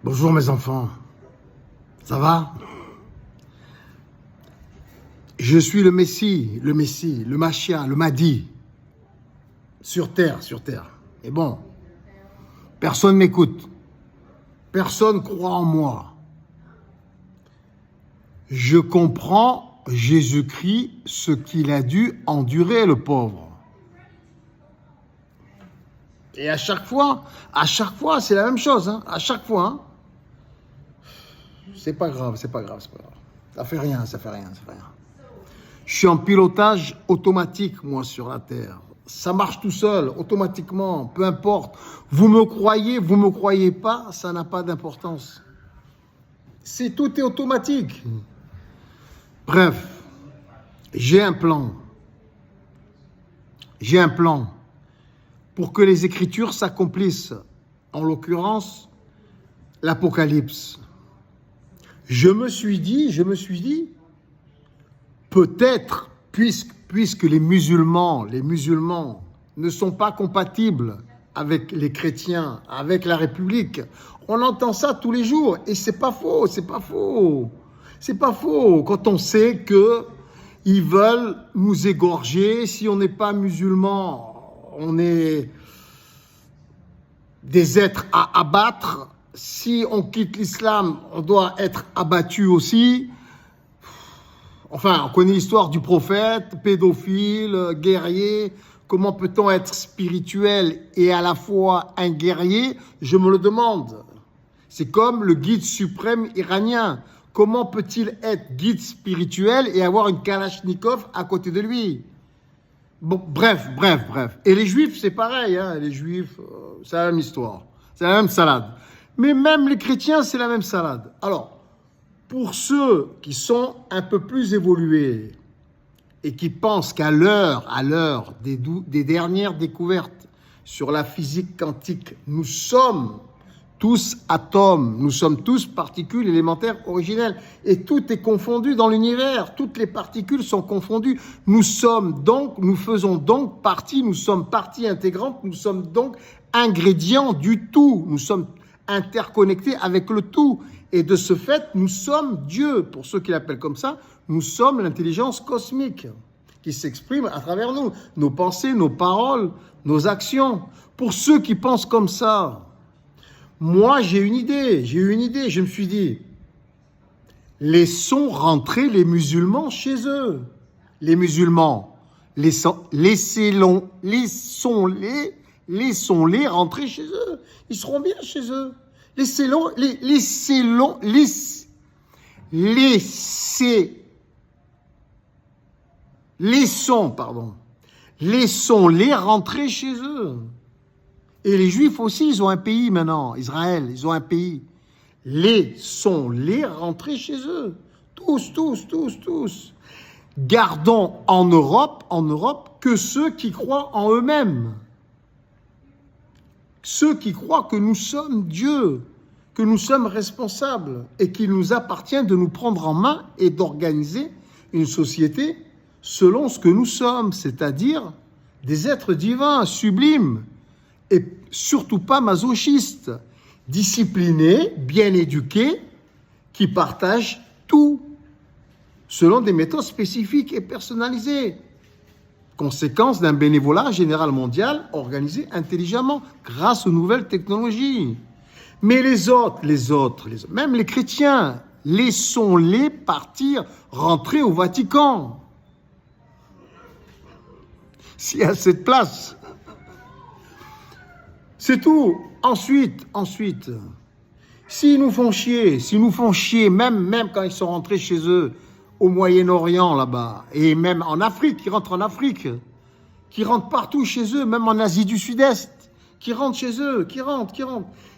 Bonjour mes enfants, ça va? Je suis le Messie, le Machia, le Mahdi, sur terre. Et bon, personne m'écoute, personne croit en moi. Je comprends Jésus-Christ, ce qu'il a dû endurer, le pauvre. Et à chaque fois, c'est la même chose, hein, à chaque fois. Hein. C'est pas grave. Ça fait rien. Je suis en pilotage automatique, moi, sur la Terre. Ça marche tout seul, automatiquement, peu importe. Vous me croyez pas, ça n'a pas d'importance. Tout est automatique. Bref, j'ai un plan pour que les Écritures s'accomplissent. En l'occurrence, l'Apocalypse. Je me suis dit, peut-être, puisque les musulmans ne sont pas compatibles avec les chrétiens, avec la République, on entend ça tous les jours, et c'est pas faux. Quand on sait que ils veulent nous égorger, si on n'est pas musulman, on est des êtres à abattre. Si on quitte l'islam, on doit être abattu aussi. Enfin, on connaît l'histoire du prophète, pédophile, guerrier. Comment peut-on être spirituel et à la fois un guerrier? Je me le demande. C'est comme le guide suprême iranien. Comment peut-il être guide spirituel et avoir une Kalachnikov à côté de lui? Bon, bref. Et les Juifs, c'est pareil. Hein. Les Juifs, c'est la même histoire. C'est la même salade. Mais même les chrétiens, c'est la même salade. Alors, pour ceux qui sont un peu plus évolués et qui pensent qu'à l'heure des dernières découvertes sur la physique quantique, nous sommes tous atomes, nous sommes tous particules élémentaires originelles. Et tout est confondu dans l'univers, toutes les particules sont confondues. Nous faisons donc partie, nous sommes partie intégrante, nous sommes donc ingrédients du tout. Nous sommes interconnectés avec le tout. Et de ce fait, nous sommes Dieu. Pour ceux qui l'appellent comme ça, nous sommes l'intelligence cosmique qui s'exprime à travers nous. Nos pensées, nos paroles, nos actions. Pour ceux qui pensent comme ça, moi, j'ai eu une idée. Je me suis dit, laissons rentrer les musulmans chez eux. Les musulmans, laissons-les rentrer chez eux. Ils seront bien chez eux. Laissons-les rentrer chez eux. Et les Juifs aussi, ils ont un pays maintenant. Israël, ils ont un pays. Laissons-les rentrer chez eux. Tous. Gardons en Europe, que ceux qui croient en eux-mêmes. Ceux qui croient que nous sommes Dieu, que nous sommes responsables et qu'il nous appartient de nous prendre en main et d'organiser une société selon ce que nous sommes, c'est-à-dire des êtres divins, sublimes, et surtout pas masochistes, disciplinés, bien éduqués, qui partagent tout selon des méthodes spécifiques et personnalisées. Conséquence d'un bénévolat général mondial organisé intelligemment grâce aux nouvelles technologies. Mais les autres, même les chrétiens, laissons-les partir, rentrer au Vatican. S'il y a cette place. C'est tout. Ensuite, s'ils nous font chier, même quand ils sont rentrés chez eux, au Moyen-Orient là-bas, et même en Afrique, qui rentrent partout chez eux, même en Asie du Sud-Est, qui rentrent chez eux, qui rentrent.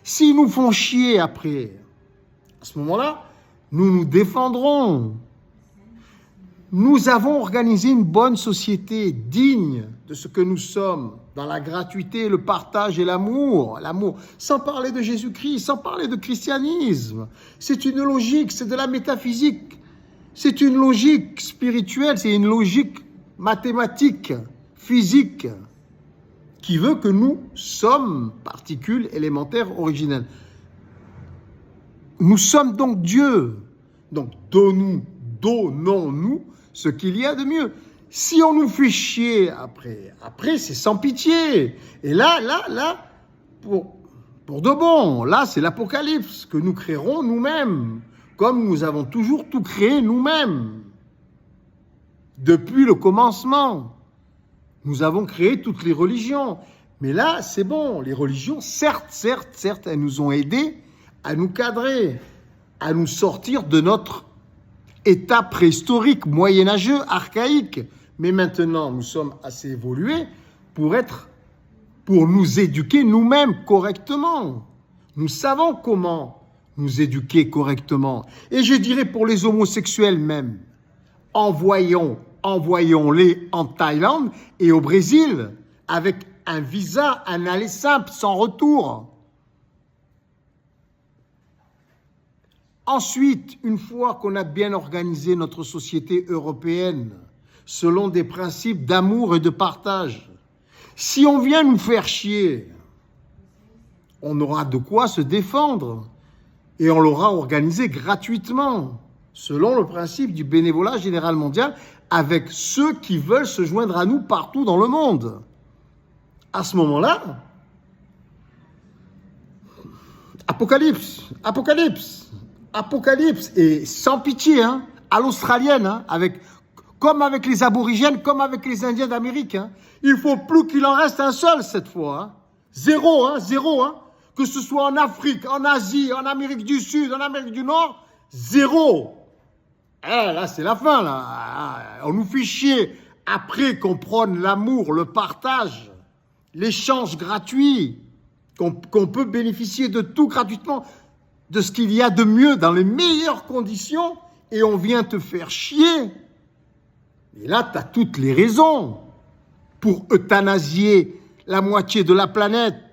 S'ils nous font chier après, à ce moment-là, nous nous défendrons. Nous avons organisé une bonne société digne de ce que nous sommes, dans la gratuité, le partage et l'amour, sans parler de Jésus-Christ, sans parler de christianisme. C'est une logique, c'est de la métaphysique, c'est une logique spirituelle, c'est une logique mathématique, physique, qui veut que nous sommes particules élémentaires originelles. Nous sommes donc Dieu. Donc donnons-nous ce qu'il y a de mieux. Si on nous fait chier après c'est sans pitié. Et là, pour de bon, là c'est l'apocalypse que nous créerons nous-mêmes, comme nous avons toujours tout créé nous-mêmes. Depuis le commencement, nous avons créé toutes les religions. Mais là, c'est bon, les religions, certes, elles nous ont aidés à nous cadrer, à nous sortir de notre état préhistorique, moyenâgeux, archaïque. Mais maintenant, nous sommes assez évolués pour nous éduquer nous-mêmes correctement. Nous savons comment nous éduquer correctement. Et je dirais pour les homosexuels même, envoyons-les en Thaïlande et au Brésil avec un visa, un aller simple, sans retour. Ensuite, une fois qu'on a bien organisé notre société européenne, selon des principes d'amour et de partage, si on vient nous faire chier, on aura de quoi se défendre et on l'aura organisé gratuitement, selon le principe du bénévolat général mondial, avec ceux qui veulent se joindre à nous partout dans le monde. À ce moment-là, apocalypse, et sans pitié, hein, à l'australienne, hein, comme avec les aborigènes, comme avec les Indiens d'Amérique. Hein. Il ne faut plus qu'il en reste un seul cette fois. Hein. Zéro. Que ce soit en Afrique, en Asie, en Amérique du Sud, en Amérique du Nord, zéro. Là, c'est la fin. Là. On nous fait chier après qu'on prône l'amour, le partage, l'échange gratuit, qu'on peut bénéficier de tout gratuitement, de ce qu'il y a de mieux dans les meilleures conditions, et on vient te faire chier. Et là, tu as toutes les raisons pour euthanasier la moitié de la planète.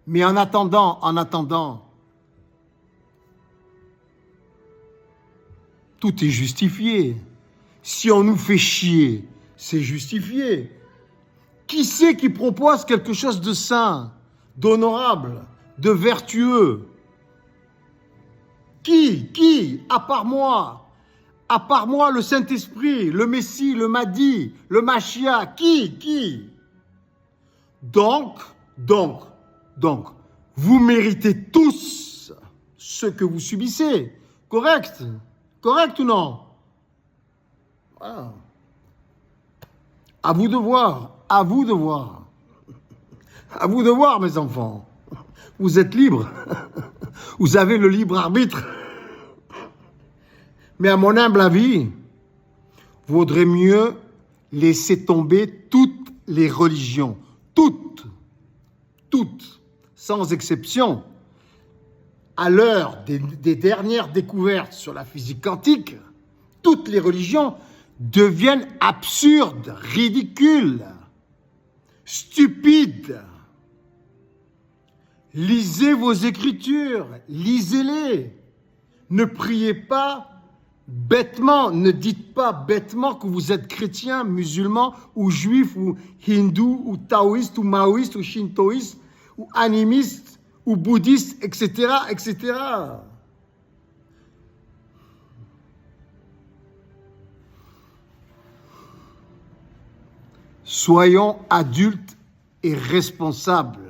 Mais en attendant, tout est justifié. Si on nous fait chier, c'est justifié. Qui c'est qui propose quelque chose de sain, d'honorable, de vertueux? Qui, à part moi, le Saint-Esprit, le Messie, le Mahdi, le Machia, qui? Donc, vous méritez tous ce que vous subissez. Correct ou non? Voilà. À vous de voir, mes enfants. Vous êtes libres. Vous avez le libre arbitre. Mais à mon humble avis, vaudrait mieux laisser tomber toutes les religions. Toutes, sans exception. À l'heure des dernières découvertes sur la physique quantique, toutes les religions deviennent absurdes, ridicules, stupides. Lisez vos écritures, lisez-les. Ne priez pas bêtement, ne dites pas bêtement que vous êtes chrétien, musulman, ou juif, ou hindou, ou taoïste, ou maoïste, ou shintoïste, ou animiste, ou bouddhiste, etc., etc. Soyons adultes et responsables.